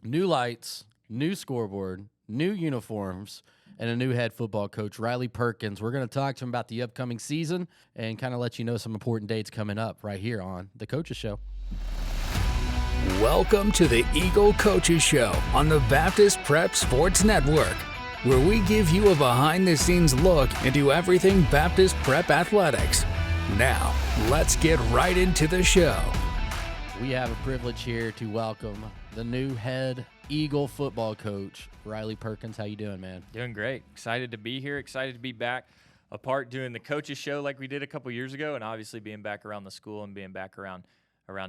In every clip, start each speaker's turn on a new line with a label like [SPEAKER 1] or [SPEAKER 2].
[SPEAKER 1] New lights, new scoreboard, new uniforms, and a new head football coach, Riley Perkins. We're going to talk to him about the upcoming season and kind of let you know some important dates coming up right here on The Coaches Show.
[SPEAKER 2] Welcome to the Eagle Coaches Show on the Baptist Prep Sports Network, where we give you a behind-the-scenes look into everything Baptist Prep athletics. Now, let's get right into the show.
[SPEAKER 1] We have a privilege here to welcome the new head Eagle football coach, Riley Perkins. How you doing, man?
[SPEAKER 3] Doing great. Excited to be here. Excited to be back apart doing the coaches show like we did a couple years ago, and obviously being back around the school and being back around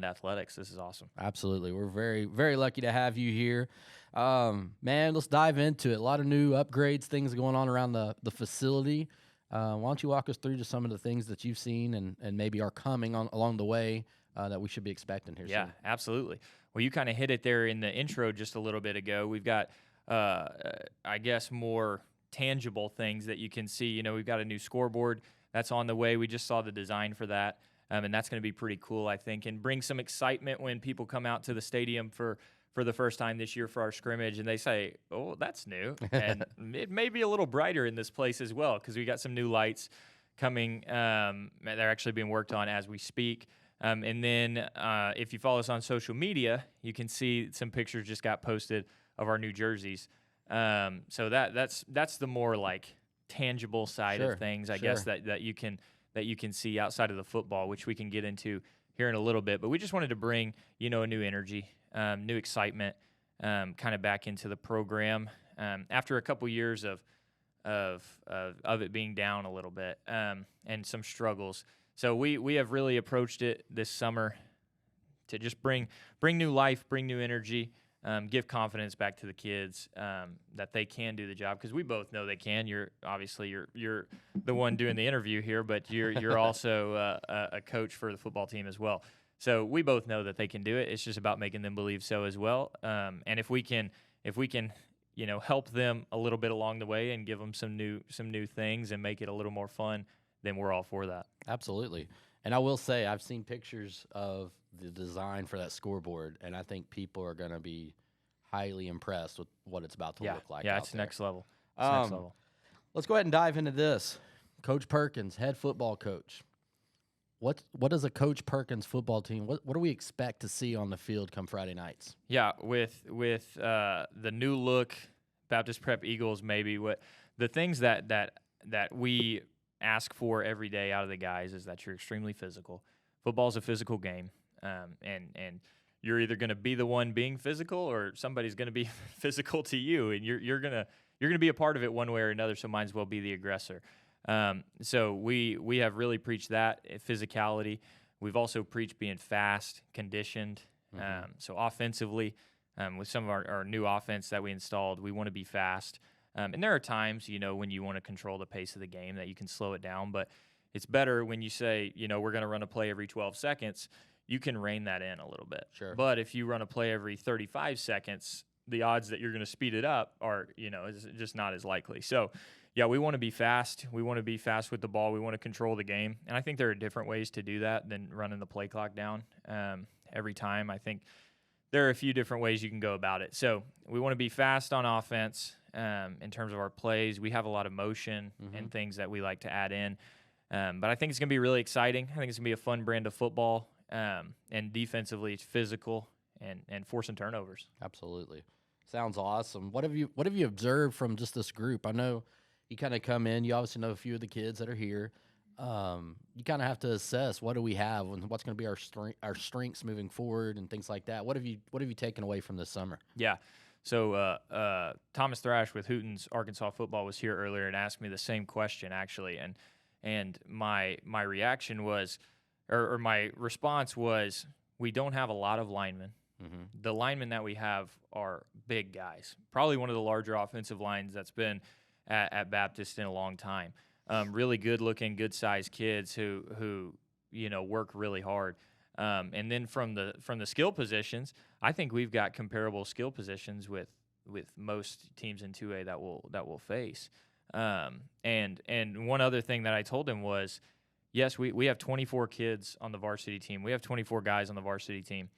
[SPEAKER 3] athletics. This is awesome.
[SPEAKER 1] Absolutely. We're very, very lucky to have you here. Man, let's dive into it. A lot of new upgrades, things going on around the facility. Why don't you walk us through just some of the things that you've seen and maybe are coming on along the way that we should be expecting here soon?
[SPEAKER 3] Yeah, absolutely. Well, you kind of hit it there in the intro just a little bit ago. We've got, I guess, more tangible things that you can see. You know, we've got a new scoreboard that's on the way. We just saw the design for that, and that's going to be pretty cool, I think, and bring some excitement when people come out to the stadium for the first time this year for our scrimmage, and they say, oh, that's new. And it may be a little brighter in this place as well because we got some new lights coming. They're actually being worked on as we speak. And then if you follow us on social media, you can see some pictures just got posted of our new jerseys. So that's the more like tangible side of things, I guess, that you can see outside of the football, which we can get into here in a little bit. But we just wanted to bring, a new energy, new excitement, kind of back into the program after a couple years of it being down a little bit and some struggles. So we have really approached it this summer to just bring new life, bring new energy, give confidence back to the kids that they can do the job, because we both know they can. You're the one doing the interview here, but you're also a coach for the football team as well. So we both know that they can do it. It's just about making them believe so as well. And if we can help them a little bit along the way and give them some new things and make it a little more fun, then we're all for that.
[SPEAKER 1] Absolutely. And I will say, I've seen pictures of the design for that scoreboard, and I think people are going to be highly impressed with what it's about to look like.
[SPEAKER 3] Yeah, it's next level.
[SPEAKER 1] Let's go ahead and dive into this. Coach Perkins, head football coach. What does a Coach Perkins football team, what do we expect to see on the field come Friday nights?
[SPEAKER 3] Yeah, with the new look, Baptist Prep Eagles, maybe what the things that we ask for every day out of the guys is that you're extremely physical. Football's a physical game, and you're either going to be the one being physical or somebody's going to be physical to you, and you're gonna be a part of it one way or another. So might as well be the aggressor. So we have really preached that physicality. We've also preached being fast, conditioned. So offensively, with some of our new offense that we installed, we want to be fast. And there are times, when you want to control the pace of the game that you can slow it down. But it's better when you say, we're going to run a play every 12 seconds, you can rein that in a little bit.
[SPEAKER 1] Sure.
[SPEAKER 3] But if you run a play every 35 seconds, the odds that you're going to speed it up are, is just not as likely. So, yeah, we want to be fast. We want to be fast with the ball. We want to control the game. And I think there are different ways to do that than running the play clock down every time. I think there are a few different ways you can go about it. So we want to be fast on offense. In terms of our plays, we have a lot of motion and things that we like to add in. But I think it's going to be really exciting. I think it's going to be a fun brand of football. And defensively, it's physical and forcing turnovers.
[SPEAKER 1] Absolutely. Sounds awesome. What have you observed from just this group? I know you kind of come in. You obviously know a few of the kids that are here. You kind of have to assess what do we have and what's going to be our strengths moving forward and things like that. What have you taken away from this summer?
[SPEAKER 3] Yeah. So Thomas Thrash with Hooten's Arkansas football was here earlier and asked me the same question, actually, and my reaction was, or my response was, we don't have a lot of linemen. The linemen that we have are big guys, probably one of the larger offensive lines that's been at Baptist in a long time. Really good-looking, good-sized kids who work really hard. And then from the skill positions, I think we've got comparable skill positions with most teams in 2A that we'll face. And one other thing that I told him was, yes, we have 24 kids on the varsity team. We have 24 guys on the varsity team.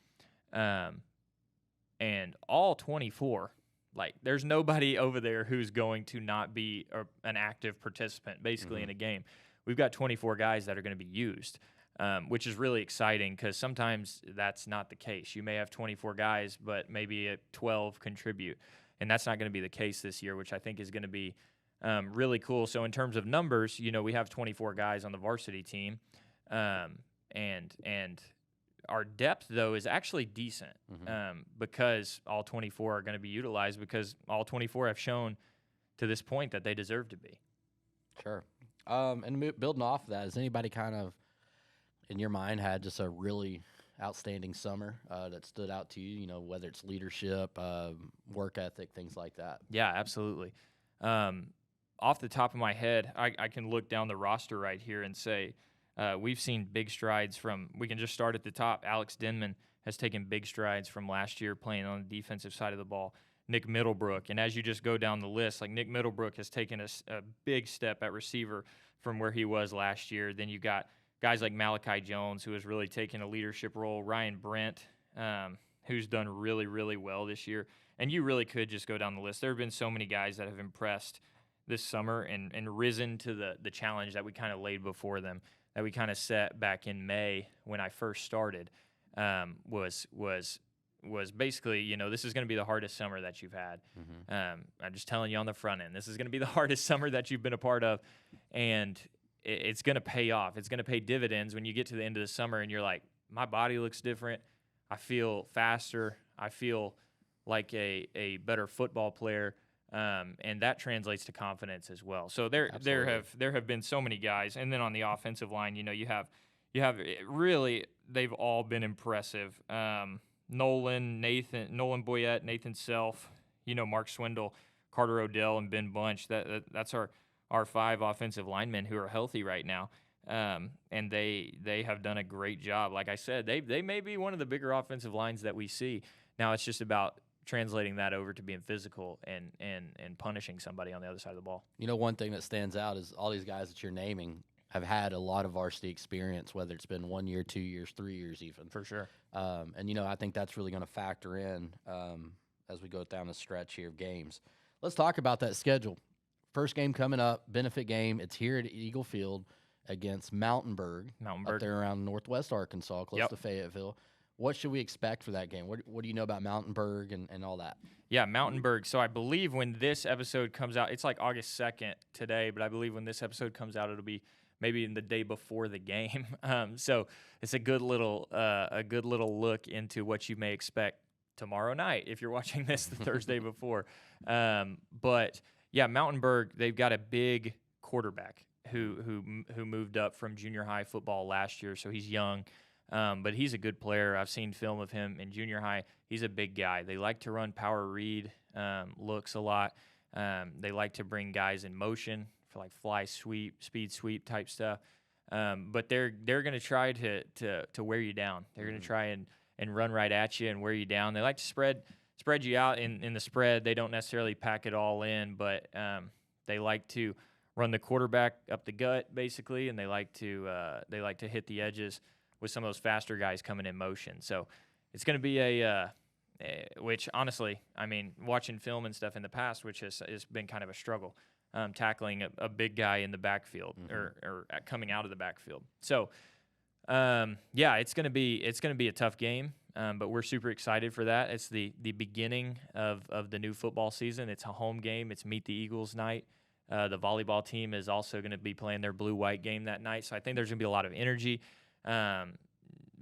[SPEAKER 3] and all 24, like there's nobody over there who's going to not be an active participant basically in a game. We've got 24 guys that are going to be used, which is really exciting because sometimes that's not the case. You may have 24 guys, but maybe 12 contribute, and that's not going to be the case this year, which I think is going to be really cool. So in terms of numbers, we have 24 guys on the varsity team, and our depth, though, is actually decent because all 24 are going to be utilized because all 24 have shown to this point that they deserve to be.
[SPEAKER 1] Sure. And building off of that, has anybody kind of, in your mind, had just a really outstanding summer that stood out to you, whether it's leadership, work ethic, things like that?
[SPEAKER 3] Yeah, absolutely. Off the top of my head, I can look down the roster right here and say we've seen big strides we can just start at the top. Alex Denman has taken big strides from last year playing on the defensive side of the ball. Nick Middlebrook, and as you just go down the list, like Nick Middlebrook has taken a big step at receiver from where he was last year. Then you got guys like Malachi Jones, who has really taken a leadership role. Ryan Brent, who's done really, really well this year. And you really could just go down the list. There have been so many guys that have impressed this summer and risen to the challenge that we kind of laid before them, that we kind of set back in May when I first started, was basically, this is going to be the hardest summer that you've had. I'm just telling you on the front end, this is going to be the hardest summer that you've been a part of, and it's going to pay off. It's going to pay dividends when you get to the end of the summer and you're like, my body looks different. I feel faster. I feel like a better football player. And that translates to confidence as well. So there have been so many guys, and then on the offensive line, you have really, they've all been impressive. Nolan Boyette, Nathan Self, Mark Swindle, Carter Odell, and Ben Bunch. That's our 5 offensive linemen who are healthy right now. And they have done a great job. Like I said, they may be one of the bigger offensive lines that we see. Now it's just about translating that over to being physical and punishing somebody on the other side of the ball.
[SPEAKER 1] One thing that stands out is all these guys that you're naming have had a lot of varsity experience, whether it's been 1 year, 2 years, 3 years even.
[SPEAKER 3] For sure.
[SPEAKER 1] And I think that's really going to factor in as we go down the stretch here of games. Let's talk about that schedule. First game coming up, benefit game. It's here at Eagle Field against Mountainburg. Up there around northwest Arkansas, close to Fayetteville. What should we expect for that game? What do you know about Mountainburg and all that?
[SPEAKER 3] Yeah, Mountainburg. So I believe when this episode comes out, it's like August 2nd today, but I believe when this episode comes out, it'll be maybe in the day before the game. So it's a good little look into what you may expect tomorrow night if you're watching this the Thursday before. But yeah, Mountainburg, they've got a big quarterback who moved up from junior high football last year, so he's young. But he's a good player. I've seen film of him in junior high. He's a big guy. They like to run power read looks a lot. They like to bring guys in motion for like fly sweep, speed sweep type stuff. But they're going to try to wear you down. They're going to try and run right at you and wear you down. They like to spread you out in the spread. They don't necessarily pack it all in, but they like to run the quarterback up the gut basically, and they like to hit the edges with some of those faster guys coming in motion. So it's going to be which honestly, I mean, watching film and stuff in the past, which has been kind of a struggle, tackling a big guy in the backfield or coming out of the backfield. So, yeah, it's going to be a tough game, but we're super excited for that. It's the beginning of the new football season. It's a home game. It's Meet the Eagles night. The volleyball team is also going to be playing their blue-white game that night. So I think there's going to be a lot of energy.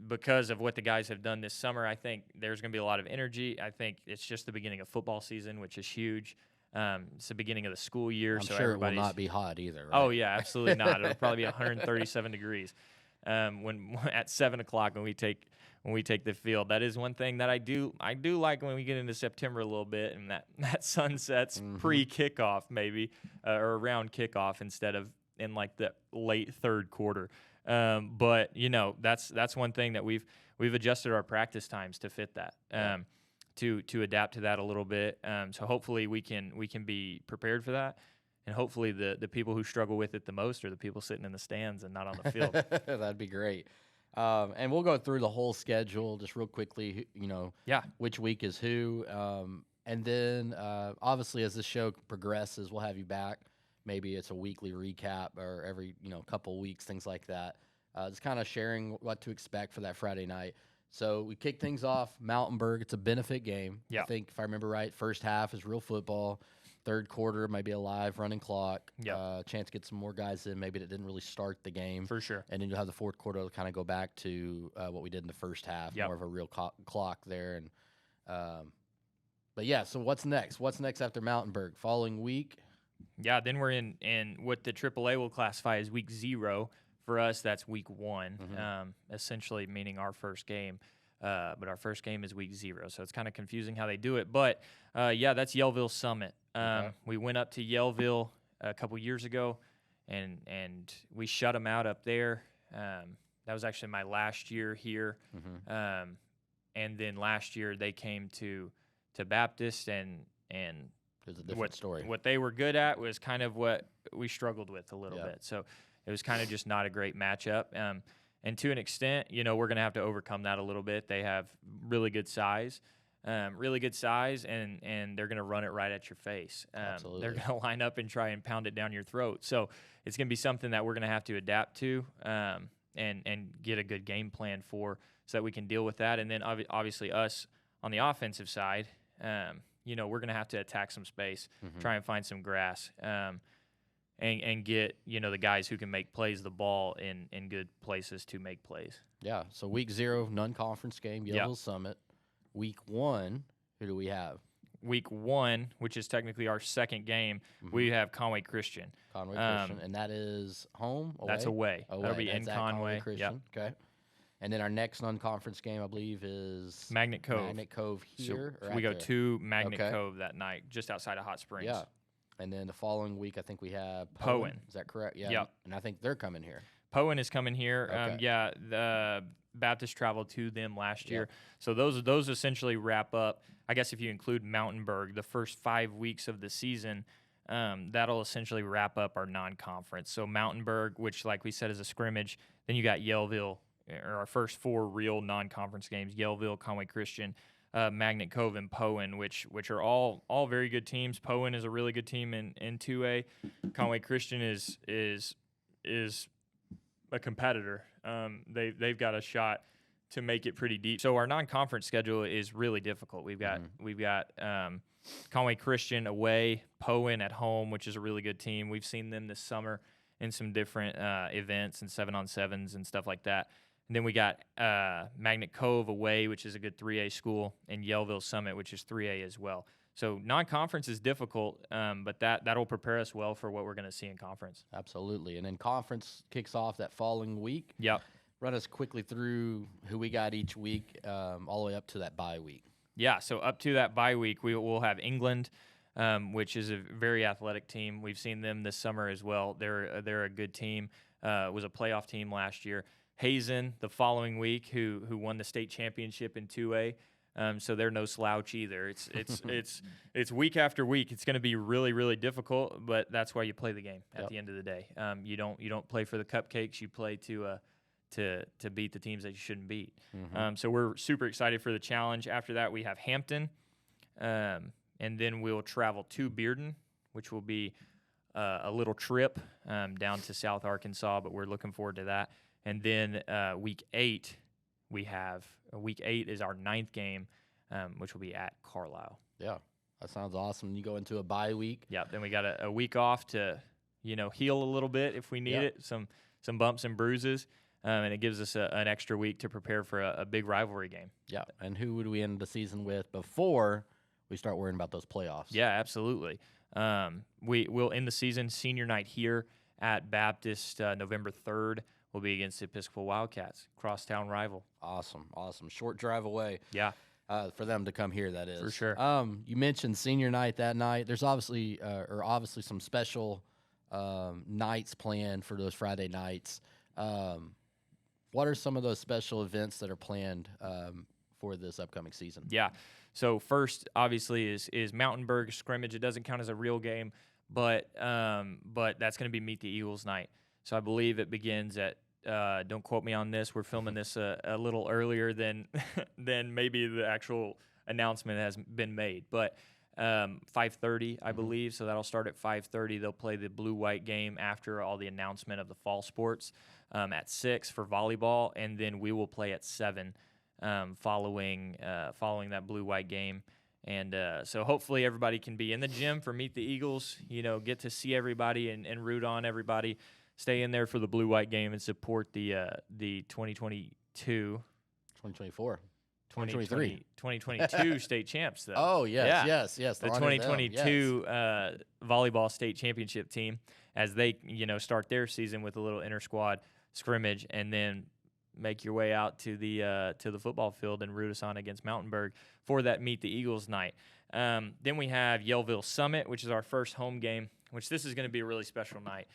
[SPEAKER 3] Because of what the guys have done this summer, I think there's going to be a lot of energy. I think it's just the beginning of football season, which is huge. It's the beginning of the school year.
[SPEAKER 1] I'm
[SPEAKER 3] so
[SPEAKER 1] sure it will not be hot either, right?
[SPEAKER 3] Oh, yeah, absolutely not. It'll probably be 137 degrees when at 7 o'clock when we take the field. That is one thing that I do like when we get into September a little bit, and that sun sets pre-kickoff maybe or around kickoff instead of in like the late third quarter. But that's one thing that we've adjusted our practice times to fit that, to adapt to that a little bit. So hopefully we can be prepared for that, and hopefully the people who struggle with it the most are the people sitting in the stands and not on the field.
[SPEAKER 1] That'd be great. And we'll go through the whole schedule just real quickly,
[SPEAKER 3] Yeah.
[SPEAKER 1] which week is who. And then, obviously, as the show progresses, we'll have you back. Maybe it's a weekly recap or every, couple weeks, things like that. Just kind of sharing what to expect for that Friday night. So we kick things off, Mountainburg. It's a benefit game.
[SPEAKER 3] Yeah.
[SPEAKER 1] I think, if I remember right, first half is real football. Third quarter might be a live running clock.
[SPEAKER 3] Yeah.
[SPEAKER 1] Chance to get some more guys in. Maybe that didn't really start the game.
[SPEAKER 3] For sure.
[SPEAKER 1] And then you'll have the fourth quarter to kind of go back to what we did in the first half,
[SPEAKER 3] Yep.
[SPEAKER 1] more of a real clock there. And but yeah, so what's next? What's next after Mountainburg? Following week?
[SPEAKER 3] Yeah, then we're in what the AAA will classify as week 0. For us, that's week 1, essentially meaning our first game. But our first game is week 0, so it's kind of confusing how they do it. But, yeah, that's Yellville Summit. We went up to Yellville a couple years ago, and we shut them out up there. That was actually my last year here. And then last year they came to Baptist, and
[SPEAKER 1] It was a different story.
[SPEAKER 3] What they were good at was kind of what we struggled with a little bit. So it was kind of just not a great matchup. And to an extent, we're going to have to overcome that a little bit. They have really good size, and they're going to run it right at your face.
[SPEAKER 1] Absolutely.
[SPEAKER 3] They're going to line up and try and pound it down your throat. So it's going to be something that we're going to have to adapt to and get a good game plan for so that we can deal with that. And then obviously us on the offensive side, we're going to have to attack some space, try and find some grass, and get, the guys who can make plays the ball in good places to make plays.
[SPEAKER 1] Yeah, so week 0, non-conference game, Yellville Summit. Week 1, who do we have?
[SPEAKER 3] Week 1, which is technically our second game, we have Conway Christian.
[SPEAKER 1] Conway Christian, and that is home, away?
[SPEAKER 3] That's away. That'll be
[SPEAKER 1] That's
[SPEAKER 3] in
[SPEAKER 1] at
[SPEAKER 3] Conway.
[SPEAKER 1] Christian. Okay. And then our next non-conference game, I believe, is
[SPEAKER 3] Magnet Cove.
[SPEAKER 1] Magnet Cove here.
[SPEAKER 3] So we go to Magnet Cove that night, just outside of Hot Springs.
[SPEAKER 1] Yeah. And then the following week, I think we have
[SPEAKER 3] Poen.
[SPEAKER 1] Is that correct? Yeah.
[SPEAKER 3] Yep.
[SPEAKER 1] And I think they're coming here.
[SPEAKER 3] Poen is coming here.
[SPEAKER 1] Okay.
[SPEAKER 3] The Baptist traveled to them last year. So those essentially wrap up, I guess if you include Mountainburg, the first 5 weeks of the season, that'll essentially wrap up our non-conference. So Mountainburg, which like we said is a scrimmage, then you got Yellville, or our first 4 real non-conference games, Yellville, Conway Christian, Magnet Cove, and Poen, which are all very good teams. Poen is a really good team in 2A. Conway Christian is a competitor. They've got a shot to make it pretty deep. So our non-conference schedule is really difficult. We've got Conway Christian away, Poen at home, which is a really good team. We've seen them this summer in some different events and 7-on-7s and stuff like that. And then we got Magnet Cove away, which is a good 3A school, and Yellville Summit, which is 3A as well. So non-conference is difficult, but that'll prepare us well for what we're going to see in conference.
[SPEAKER 1] Absolutely. And then conference kicks off that following week.
[SPEAKER 3] Yep.
[SPEAKER 1] Run us quickly through who we got each week, all the way up to that bye week.
[SPEAKER 3] Yeah, so up to that bye week, we'll have England, which is a very athletic team. We've seen them this summer as well. They're a good team. Was a playoff team last year. Hazen the following week, who won the state championship in 2A. So they're no slouch either. It's week after week. It's going to be really, really difficult, but that's why you play the game at the end of the day. You don't play for the cupcakes. You play to beat the teams that you shouldn't beat. So we're super excited for the challenge. After that, we have Hampton, and then we'll travel to Bearden, which will be a little trip down to South Arkansas, but we're looking forward to that. And then week 8, week 8 is our 9th game, which will be at Carlisle.
[SPEAKER 1] Yeah, that sounds awesome. You go into a bye week.
[SPEAKER 3] Yeah, then we got a week off to, heal a little bit if we need it, some bumps and bruises, and it gives us an extra week to prepare for a big rivalry game.
[SPEAKER 1] Yeah, and who would we end the season with before we start worrying about those playoffs?
[SPEAKER 3] Yeah, absolutely. We'll end the season senior night here at Baptist November 3rd. Will be against the Episcopal Wildcats, crosstown rival.
[SPEAKER 1] Awesome. Short drive away.
[SPEAKER 3] Yeah.
[SPEAKER 1] For them to come here, that is.
[SPEAKER 3] For sure.
[SPEAKER 1] You mentioned senior night that night. There's obviously some special nights planned for those Friday nights. What are some of those special events that are planned for this upcoming season?
[SPEAKER 3] Yeah. So first, obviously, is Mountainburg scrimmage. It doesn't count as a real game, but that's going to be Meet the Eagles night. So I believe it begins at Don't quote me on this. We're filming this a little earlier than than maybe the actual announcement has been made. But 5:30, I believe. So that'll start at 5:30. They'll play the blue-white game after all the announcement of the fall sports at 6 for volleyball, and then we will play at 7 following that blue-white game. And so hopefully everybody can be in the gym for Meet the Eagles, get to see everybody and root on everybody. Stay in there for the blue-white game and support the 2022.
[SPEAKER 1] 2024. 2023.
[SPEAKER 3] 2022 state champs, though.
[SPEAKER 1] Oh, yes,
[SPEAKER 3] Yeah.
[SPEAKER 1] yes.
[SPEAKER 3] The
[SPEAKER 1] They're under them,
[SPEAKER 3] 2022
[SPEAKER 1] yes.
[SPEAKER 3] volleyball state championship team, as they, start their season with a little inter-squad scrimmage, and then make your way out to the football field and root us on against Mountainburg for that Meet the Eagles night. Then we have Yellville Summit, which is our first home game, which this is going to be a really special night.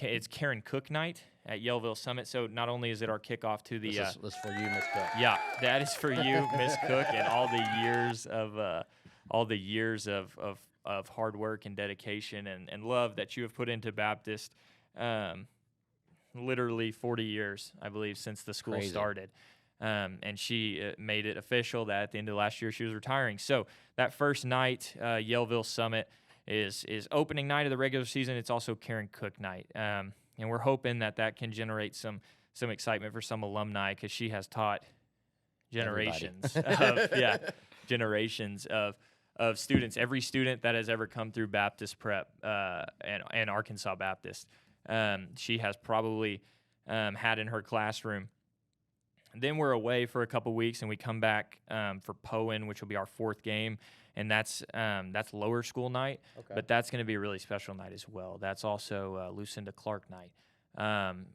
[SPEAKER 3] It's Karen Cook night at Yellville Summit. So not only is it our kickoff to the
[SPEAKER 1] This is for you, Miss Cook.
[SPEAKER 3] yeah, that is for you, Miss Cook, and all the years of hard work and dedication and love that you have put into Baptist. Literally 40 years, I believe, since the school started. And she made it official that at the end of last year she was retiring. So that first night, Yellville Summit is opening night of the regular season. It's also Karen Cook night. And we're hoping that can generate some excitement for some alumni, because she has taught generations of students. Every student that has ever come through Baptist Prep and Arkansas Baptist, she has probably had in her classroom. Then we're away for a couple weeks, and we come back for Poen, which will be our fourth game, and that's lower school night.
[SPEAKER 1] Okay.
[SPEAKER 3] But that's going to be a really special night as well. That's also Lucinda Clark night,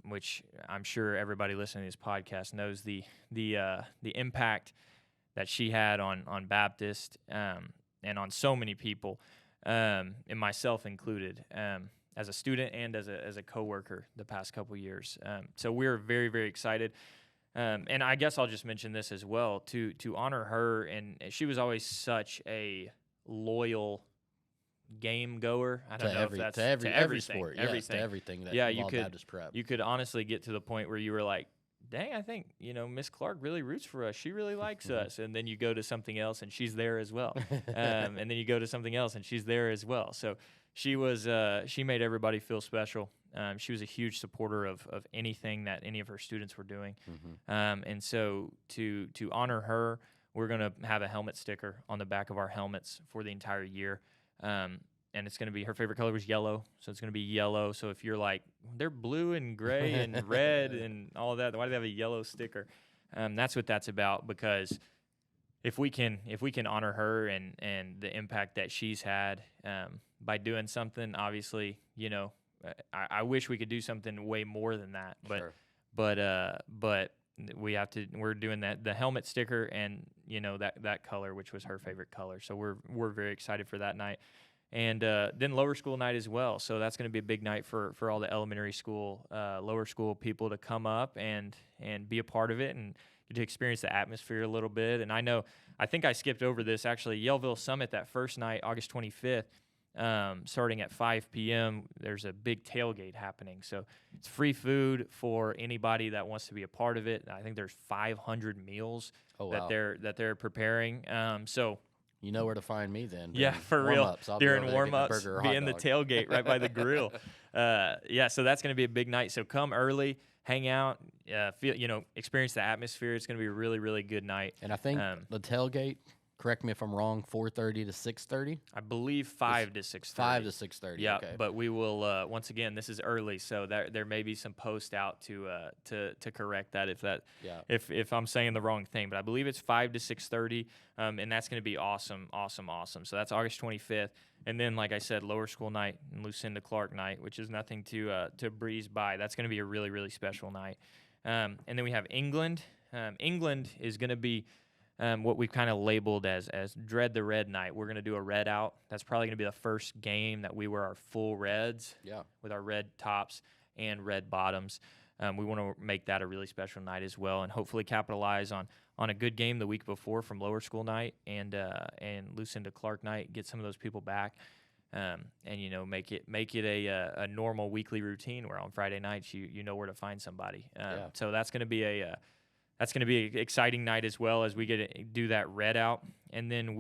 [SPEAKER 3] which I'm sure everybody listening to this podcast knows the impact that she had on Baptist and on so many people, and myself included. As a student and as a coworker the past couple years. So we're very, very excited. And I guess I'll just mention this as well, to honor her. And she was always such a loyal game goer. I don't know if that's
[SPEAKER 1] to every
[SPEAKER 3] everything,
[SPEAKER 1] sport.
[SPEAKER 3] everything.
[SPEAKER 1] Yes, to everything that
[SPEAKER 3] you could,
[SPEAKER 1] Baptist Prep.
[SPEAKER 3] You could honestly get to the point where you were like, dang, I think, Miss Clark really roots for us. She really likes us. And then you go to something else and she's there as well. And then you go to something else and she's there as well. So she made everybody feel special. She was a huge supporter of anything that any of her students were doing. And so to honor her, we're going to have a helmet sticker on the back of our helmets for the entire year. And it's going to be, her favorite color was yellow, so it's going to be yellow. So if you're like, they're blue and gray and red and all of that, why do they have a yellow sticker? That's what that's about, because if we can honor her and the impact that she's had by doing something, obviously, I wish we could do something way more than that. But we have to. We're doing the helmet sticker and that color, which was her favorite color. So we're very excited for that night. And then lower school night as well. So that's going to be a big night for all the elementary school, lower school people to come up and be a part of it and to experience the atmosphere a little bit. And I think I skipped over this, actually. Yellville Summit, that first night, August 25th, starting at 5 p.m., there's a big tailgate happening. So it's free food for anybody that wants to be a part of it. I think there's 500 meals that they're preparing. So
[SPEAKER 1] you know where to find me then.
[SPEAKER 3] Yeah, for real. During warm-ups, be in the tailgate right by the grill. So that's going to be a big night. So come early, hang out, experience the atmosphere. It's going to be a really, really good night.
[SPEAKER 1] And I think the tailgate, correct me if I'm wrong, 4:30 to 6:30?
[SPEAKER 3] I believe 5 to 6:30.
[SPEAKER 1] 5 to 6:30.
[SPEAKER 3] Yeah,
[SPEAKER 1] okay.
[SPEAKER 3] But we will. Once again, this is early, so there may be some post out to correct that if I'm saying the wrong thing. But I believe it's 5 to 6:30, and that's going to be awesome. So that's August 25th, and then like I said, lower school night and Lucinda Clark night, which is nothing to breeze by. That's going to be a really, really special night. And then we have England. England is going to be what we've kind of labeled as Dread the Red night. We're going to do a red out. That's probably going to be the first game that we wear our full reds with our red tops and red bottoms. We want to make that a really special night as well, and hopefully capitalize on a good game the week before from lower school night and Lucinda Clark night, get some of those people back. and make it a normal weekly routine where on Friday nights you know where to find somebody. So that's going to be an exciting night as well as we get to do that red out. And then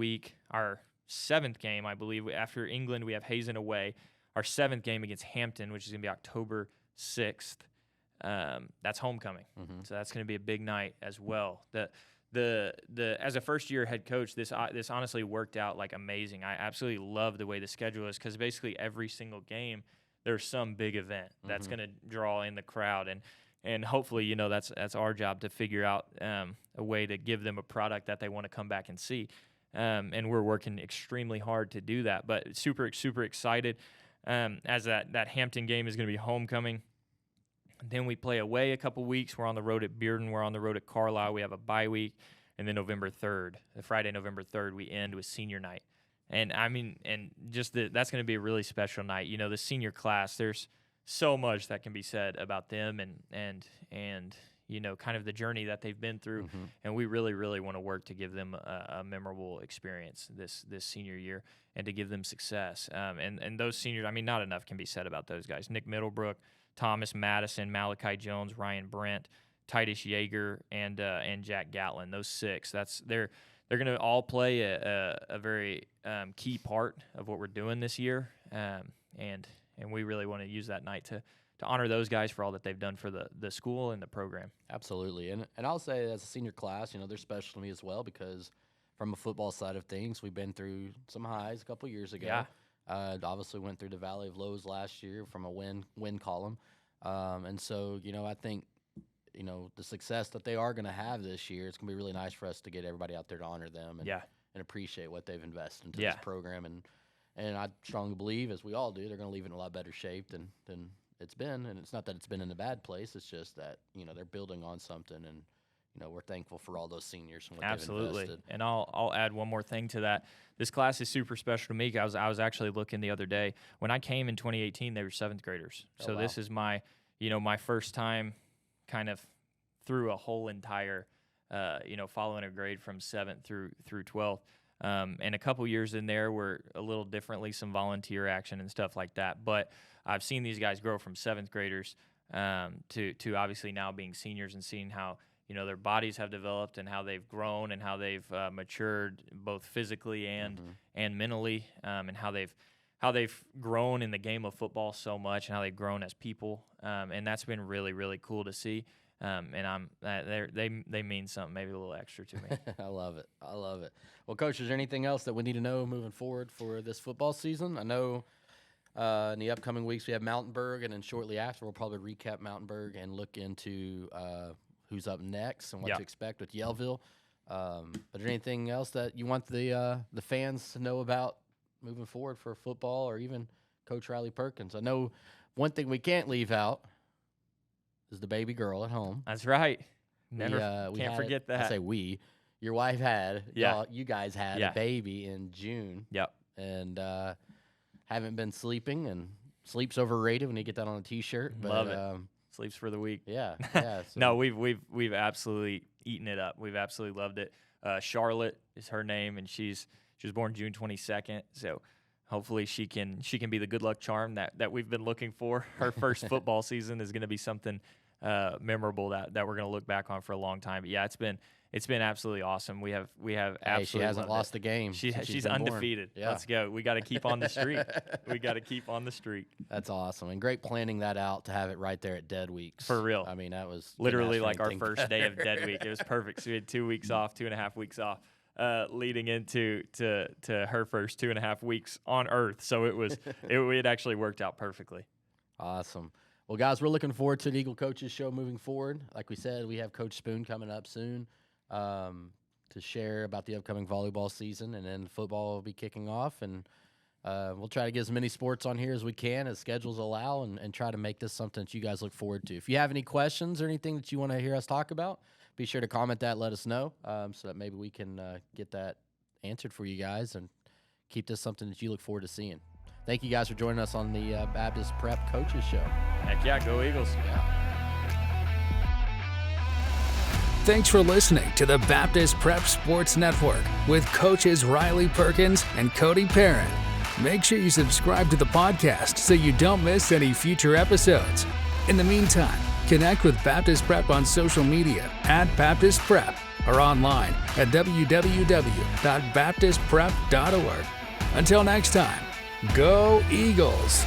[SPEAKER 3] our 7th game, I believe, after England, we have Hazen away. Our 7th game against Hampton, which is going to be October 6th. That's homecoming. So that's going to be a big night as well. As a first-year head coach, this honestly worked out like amazing. I absolutely love the way the schedule is because basically every single game there's some big event that's going to draw in the crowd, and hopefully that's our job to figure out a way to give them a product that they want to come back and see, and we're working extremely hard to do that. But super excited as that Hampton game is going to be homecoming. Then we play away a couple weeks. We're on the road at Bearden. We're on the road at Carlisle. We have a bye week. And then Friday, November 3rd, we end with senior night. And that's going to be a really special night. The senior class, there's so much that can be said about them and kind of the journey that they've been through. And we really, really want to work to give them a memorable experience this senior year and to give them success. And those seniors, not enough can be said about those guys. Nick Middlebrook, Thomas Madison, Malachi Jones, Ryan Brent, Titus Yeager, and Jack Gatlin. Those 6. They're going to all play a very key part of what we're doing this year, and we really want to use that night to honor those guys for all that they've done for the school and the program.
[SPEAKER 1] Absolutely, and I'll say as a senior class, they're special to me as well because from a football side of things, we've been through some highs a couple years ago.
[SPEAKER 3] Yeah.
[SPEAKER 1] Obviously went through the Valley of Lows last year from a win column. And so, I think, the success that they are going to have this year, it's going to be really nice for us to get everybody out there to honor them and appreciate what they've invested into this program. And I strongly believe, as we all do, they're going to leave it in a lot better shape than it's been. And it's not that it's been in a bad place. It's just that, they're building on something, and we're thankful for all those seniors and what they've invested.
[SPEAKER 3] And I'll add one more thing to that. This class is super special to me. I was actually looking the other day. When I came in 2018, they were 7th graders.
[SPEAKER 1] Oh,
[SPEAKER 3] so
[SPEAKER 1] wow.
[SPEAKER 3] This is my first time kind of through a whole entire, following a grade from 7th through 12th. And a couple years in there were a little differently, some volunteer action and stuff like that. But I've seen these guys grow from 7th graders to obviously now being seniors and seeing how their bodies have developed and how they've grown and how they've matured both physically and mentally, and how they've grown in the game of football so much and how they've grown as people. And that's been really, really cool to see. And they mean something, maybe a little extra to me.
[SPEAKER 1] I love it. Well, Coach, is there anything else that we need to know moving forward for this football season? I know in the upcoming weeks we have Mountainburg, and then shortly after we'll probably recap Mountainburg and look into who's up next and what to expect with Yellville. But is there anything else that you want the fans to know about moving forward for football or even Coach Riley Perkins? I know one thing we can't leave out is the baby girl at home.
[SPEAKER 3] That's right.
[SPEAKER 1] We
[SPEAKER 3] Can't forget that.
[SPEAKER 1] I say we. Your wife had. You guys had a baby in June.
[SPEAKER 3] Yep.
[SPEAKER 1] And haven't been sleeping, and sleep's overrated when you get that on a T-shirt. But,
[SPEAKER 3] love it. Sleeps for the week.
[SPEAKER 1] Yeah. So.
[SPEAKER 3] No, we've absolutely eaten it up. We've absolutely loved it. Charlotte is her name, and she was born June 22nd. So hopefully she can be the good luck charm that we've been looking for. Her first football season is going to be something memorable that we're going to look back on for a long time. But yeah, it's been absolutely awesome. We have absolutely.
[SPEAKER 1] She hasn't lost a game.
[SPEAKER 3] She's undefeated.
[SPEAKER 1] Yeah.
[SPEAKER 3] Let's go. We got to keep on the streak.
[SPEAKER 1] That's awesome, and great planning that out to have it right there at Dead Weeks.
[SPEAKER 3] For real.
[SPEAKER 1] That was
[SPEAKER 3] literally like our first day of Dead Week. It was perfect. So we had 2 weeks off, 2.5 weeks off, leading into to her first 2.5 weeks on Earth. So it actually worked out perfectly.
[SPEAKER 1] Awesome. Well, guys, we're looking forward to the Eagle Coaches Show moving forward. Like we said, we have Coach Spoon coming up soon to share about the upcoming volleyball season, and then football will be kicking off. And we'll try to get as many sports on here as we can, as schedules allow, and try to make this something that you guys look forward to. If you have any questions or anything that you want to hear us talk about, be sure to comment that, let us know, so that maybe we can get that answered for you guys and keep this something that you look forward to seeing. Thank you guys for joining us on the Baptist Prep Coaches Show.
[SPEAKER 3] Heck yeah, go Eagles.
[SPEAKER 1] Yeah.
[SPEAKER 2] Thanks for listening to the Baptist Prep Sports Network with coaches Riley Perkins and Cody Perrin. Make sure you subscribe to the podcast so you don't miss any future episodes. In the meantime, connect with Baptist Prep on social media @Baptist Prep or online at www.baptistprep.org. Until next time, go Eagles!